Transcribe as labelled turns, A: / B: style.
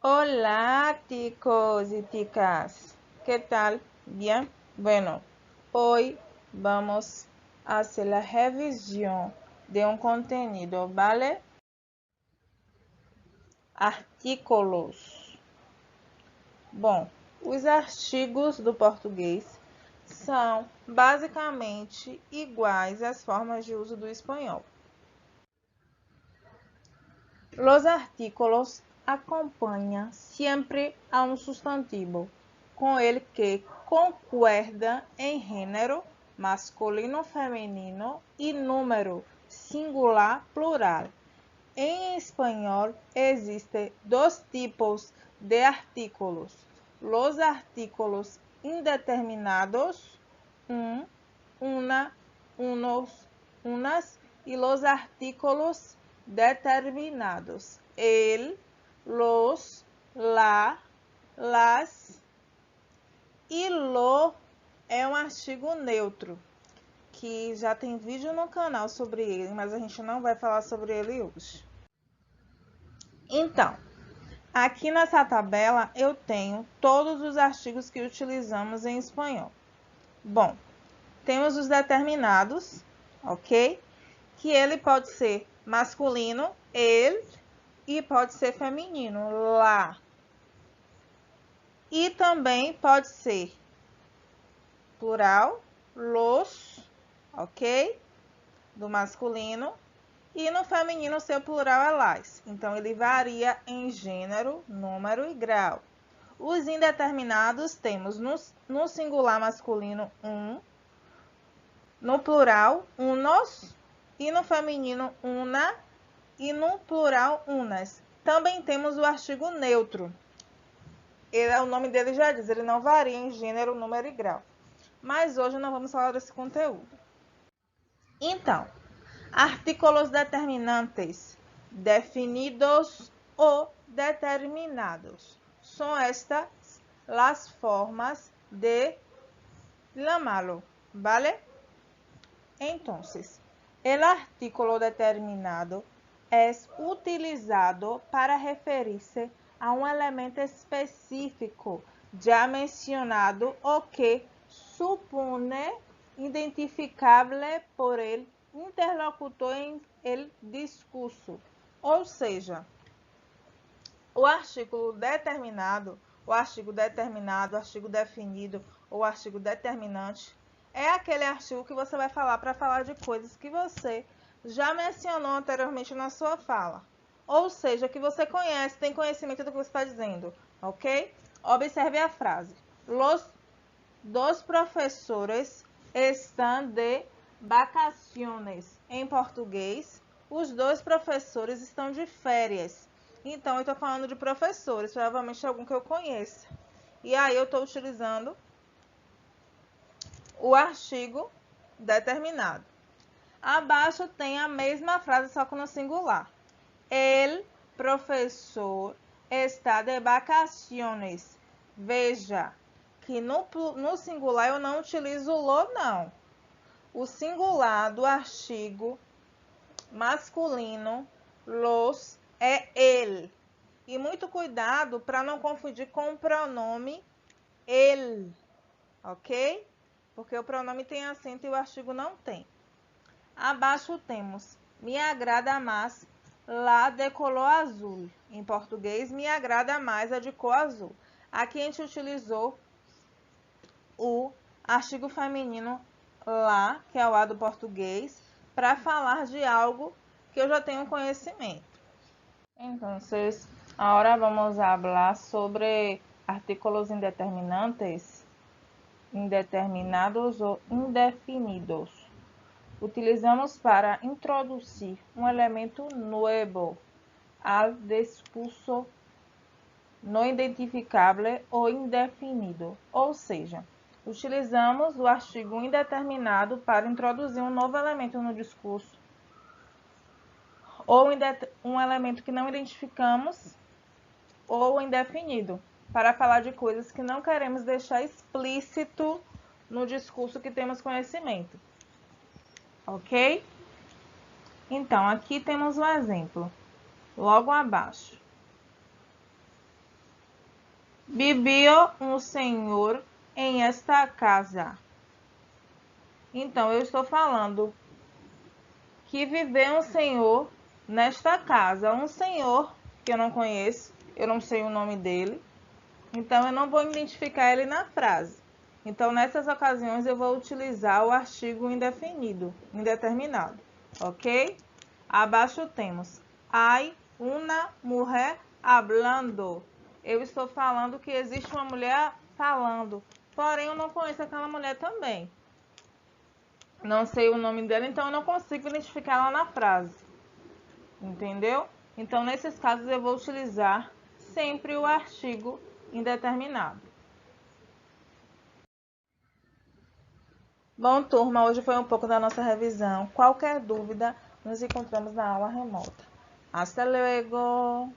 A: Hola chicos y chicas, ¿qué tal? Bien, bueno, hoy vamos a hacer la revisión de un contenido, ¿vale? Artículos. Bom, os artigos do português são basicamente iguais às formas de uso do espanhol. Los artículos acompanham sempre a um substantivo, com ele que concorda em gênero, masculino, feminino e número, singular, plural. Em espanhol, existem dois tipos de artículos: los artículos indeterminados, una, unos, unas, y los artículos determinados: el, los, la, las. E lo é um artigo neutro, que já tem vídeo no canal sobre ele, mas a gente não vai falar sobre ele hoje. Então, aqui nessa tabela eu tenho todos os artigos que utilizamos em espanhol. Bom, temos os determinados, ok? Que ele pode ser masculino, el, e pode ser feminino, la. E também pode ser plural, los, ok? Do masculino. E no feminino, seu plural é las. Então, ele varia em gênero, número e grau. Os indeterminados temos no singular masculino no plural unos, e no feminino una, e no plural unas. Também temos o artigo neutro. O nome dele já diz, ele não varia em gênero, número e grau. Mas hoje não vamos falar desse conteúdo. Então, artículos determinantes, definidos ou determinados. São estas as formas de llamarlo, ¿vale? Entonces, el artículo determinado es utilizado para referir-se a um elemento específico já mencionado o que supone identificável por el interlocutor em el discurso. Ou seja, o artigo determinado, o artigo definido ou artigo determinante é aquele artigo que você vai falar para falar de coisas que você já mencionou anteriormente na sua fala. Ou seja, que você conhece, tem conhecimento do que você está dizendo, ok? Observe a frase. Los dos professores estão de vacaciones. Em português, os dois professores estão de férias. Então, eu estou falando de professores, provavelmente algum que eu conheça. E aí, eu estou utilizando o artigo determinado. Abaixo tem a mesma frase, só que no singular. El professor está de vacaciones. Veja que no singular eu não utilizo lo, não. O singular do artigo masculino, los, é el. E muito cuidado para não confundir com o pronome el, ok? Porque o pronome tem acento e o artigo não tem. Abaixo temos, me agrada mais la de color azul. Em português, me agrada mais a de cor azul. Aqui a gente utilizou o artigo feminino lá, que é o A do português, para falar de algo que eu já tenho conhecimento. Então, agora vamos falar sobre artículos indeterminados ou indefinidos. Utilizamos para introduzir um elemento novo ao discurso não identificável ou indefinido, ou seja, utilizamos o artigo indeterminado para introduzir um novo elemento no discurso ou um elemento que não identificamos ou indefinido, para falar de coisas que não queremos deixar explícito no discurso que temos conhecimento. Ok? Então, aqui temos um exemplo, logo abaixo. Vivia um senhor em esta casa. Então, eu estou falando que viveu um senhor nesta casa. Um senhor que eu não conheço, eu não sei o nome dele. Então, eu não vou identificar ele na frase. Então, nessas ocasiões, eu vou utilizar o artigo indefinido, indeterminado, ok? Abaixo temos hay una mujer hablando. Eu estou falando que existe uma mulher falando, porém eu não conheço aquela mulher também. Não sei o nome dela, então eu não consigo identificar ela na frase. Entendeu? Então, nesses casos, eu vou utilizar sempre o artigo indeterminado. Bom, turma, hoje foi um pouco da nossa revisão. Qualquer dúvida, nos encontramos na aula remota. Hasta luego!